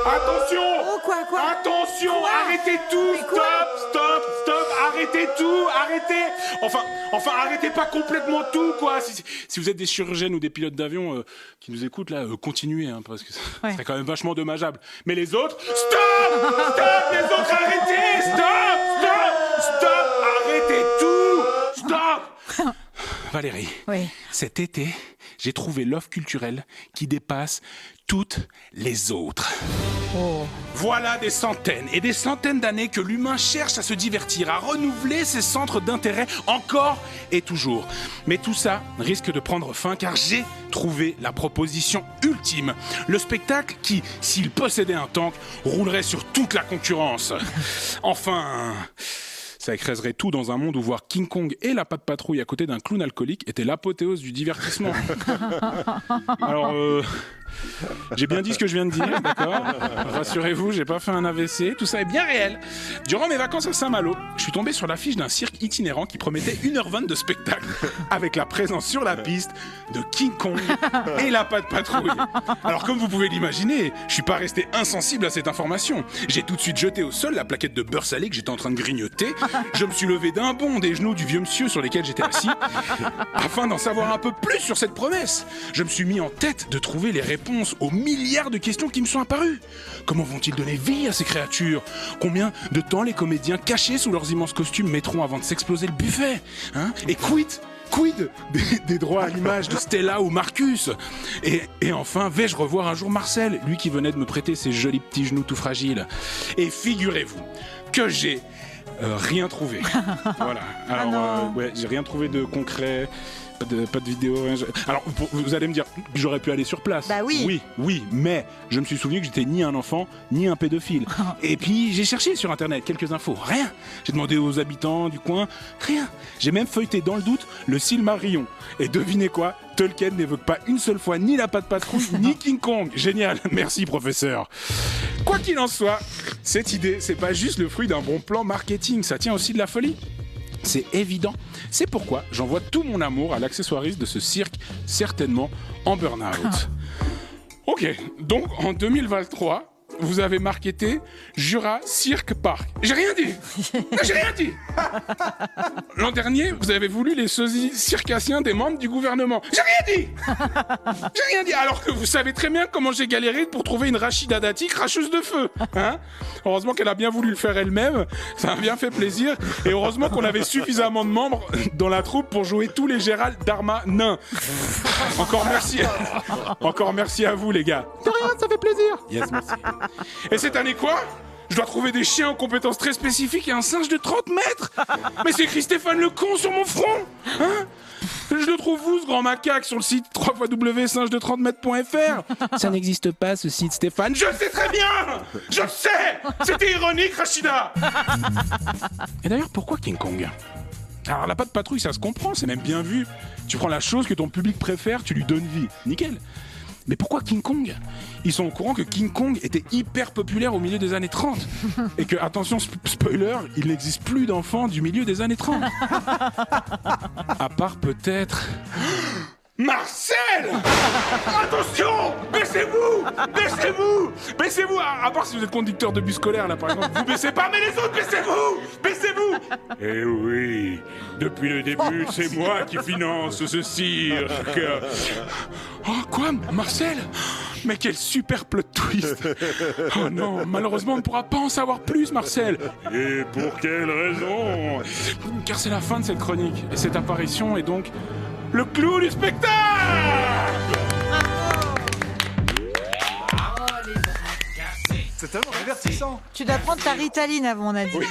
Attention! Oh, quoi? Attention! Quoi? Arrêtez tout! Mais quoi? Stop! Arrêtez tout! Arrêtez! Enfin, arrêtez pas complètement tout, quoi! Si vous êtes des chirurgiens ou des pilotes d'avion qui nous écoutent, là, continuez, hein, parce que ça serait quand même vachement dommageable. Mais les autres, stop! Les autres, arrêtez! Stop! Arrêtez tout! Stop! Valérie, Oui. cet été, j'ai trouvé l'offre culturelle qui dépasse toutes les autres. Oh. Voilà des centaines et des centaines d'années que l'humain cherche à se divertir, à renouveler ses centres d'intérêt encore et toujours. Mais tout ça risque de prendre fin car j'ai trouvé la proposition ultime. Le spectacle qui, s'il possédait un tank, roulerait sur toute la concurrence. Enfin... ça écraiserait tout dans un monde où voir King Kong et la patte patrouille à côté d'un clown alcoolique était l'apothéose du divertissement. Alors, j'ai bien dit ce que je viens de dire, d'accord ? Rassurez-vous, j'ai pas fait un AVC, tout ça est bien réel. Durant mes vacances à Saint-Malo, je suis tombé sur l'affiche d'un cirque itinérant qui promettait 1h20 de spectacle, avec la présence sur la piste de King Kong et la patte patrouille. Alors, comme vous pouvez l'imaginer, je suis pas resté insensible à cette information. J'ai tout de suite jeté au sol la plaquette de beurre salé que j'étais en train de grignoter. Je me suis levé d'un bond des genoux du vieux monsieur sur lesquels j'étais assis, afin d'en savoir un peu plus sur cette promesse. Je me suis mis en tête de trouver les réponses aux milliards de questions qui me sont apparues. Comment vont-ils donner vie à ces créatures ? Combien de temps les comédiens cachés sous leurs immenses costumes mettront avant de s'exploser le buffet ? Et quid des droits à l'image de Stella ou Marcus ? Et enfin, vais-je revoir un jour Marcel, lui qui venait de me prêter ses jolis petits genoux tout fragiles ? Et figurez-vous que j'ai rien trouvé. Voilà. Alors, j'ai rien trouvé de concret. Pas de vidéo. Rien. Alors, vous allez me dire, j'aurais pu aller sur place. Bah oui. Oui, mais je me suis souvenu que j'étais ni un enfant, ni un pédophile. Et puis, j'ai cherché sur Internet quelques infos. Rien. J'ai demandé aux habitants du coin. Rien. J'ai même feuilleté dans le doute le Silmarillion. Et devinez quoi ? Tolkien n'évoque pas une seule fois ni la patte patrouille, ni King Kong. Génial. Merci, professeur. Quoi qu'il en soit, cette idée, c'est pas juste le fruit d'un bon plan marketing. Ça tient aussi de la folie. C'est évident. C'est pourquoi j'envoie tout mon amour à l'accessoiriste de ce cirque, certainement en burn-out. Ok, donc en 2023, vous avez marketé Jura Cirque Park. J'ai rien dit. L'an dernier, vous avez voulu les sosies circassiens des membres du gouvernement. J'ai rien dit. Alors que vous savez très bien comment j'ai galéré pour trouver une Rachida Dati cracheuse de feu. Heureusement qu'elle a bien voulu le faire elle-même. Ça m'a bien fait plaisir. Et heureusement qu'on avait suffisamment de membres dans la troupe pour jouer tous les Gérald Darmanin. Encore merci à vous, les gars. De rien, ça fait plaisir. Yes, merci. Et cette année quoi ? Je dois trouver des chiens aux compétences très spécifiques et un singe de 30 mètres. Mais c'est écrit Stéphane Lecon sur mon front. Je le trouve où, ce grand macaque, sur le site www.singe-de-30mètres.fr. Ça n'existe pas, ce site, Stéphane. Je le sais très bien. Je le sais. C'était ironique, Rachida. Et d'ailleurs, pourquoi King Kong ? Alors, la patte patrouille, ça se comprend, c'est même bien vu. Tu prends la chose que ton public préfère, tu lui donnes vie. Nickel. Mais pourquoi King Kong ? Ils sont au courant que King Kong était hyper populaire au milieu des années 30. Et que, attention, spoiler, il n'existe plus d'enfants du milieu des années 30. À part peut-être... Marcel ! Attention ! Baissez-vous à part si vous êtes conducteur de bus scolaire, là, par exemple. Vous baissez pas, mais les autres, baissez-vous. Eh oui, depuis le début, c'est moi qui finance ce cirque. Oh, quoi, Marcel ? Mais quel super plot twist. Oh non, malheureusement, on ne pourra pas en savoir plus, Marcel. Et pour quelle raison ? Car c'est la fin de cette chronique. Et cette apparition est donc... le clou du spectacle. C'est tellement divertissant. Tu dois prendre ta Ritaline avant, on a dit. Oui.